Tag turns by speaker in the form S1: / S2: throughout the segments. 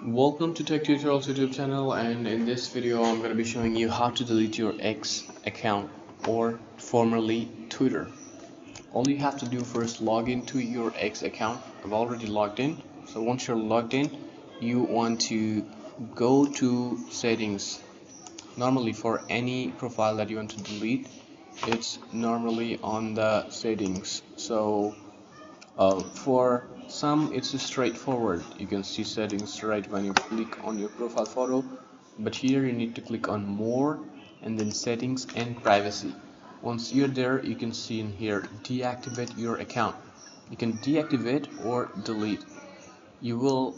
S1: Welcome to TechTutorials YouTube channel, and in this video I'm going to be showing you how to delete your X account, or formerly Twitter. All you have to do first, log into your X account. I've already logged in, so once you're logged in you want to go to settings. Normally for any profile that you want to delete, it's normally on the settings. So for some it's straightforward. You can see settings right when you click on your profile photo, but here you need to click on more and then settings and privacy. Once you're there, you can see in here deactivate your account. You can deactivate or delete. You will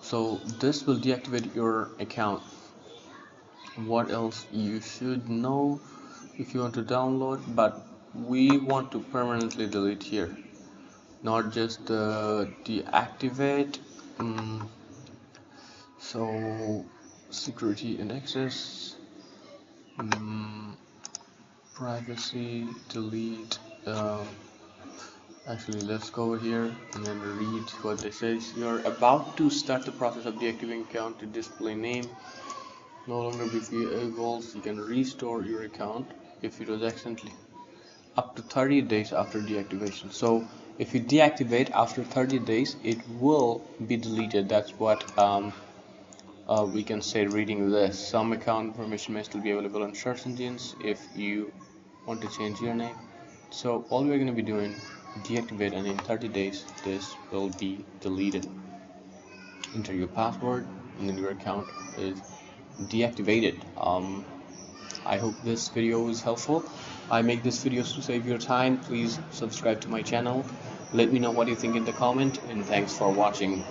S1: so this will deactivate your account. What else you should know if you want to download, but we want to permanently delete here, not just deactivate. So security and access, privacy, delete. Actually, let's go over here and then read what it says. You're about to start the process of deactivating account to display name no longer be viewable. You can restore your account if it was accidentally up to 30 days after deactivation. So if you deactivate after 30 days, it will be deleted. That's what we can say reading this. Some account information may still be available on search engines if you want to change your name. So all we're going to be doing, deactivate, and in 30 days this will be deleted. Enter your password and then your account is deactivated. I hope this video is helpful. I make this videos to save your time. Please subscribe to my channel. Let me know what you think in the comment, and thanks for watching.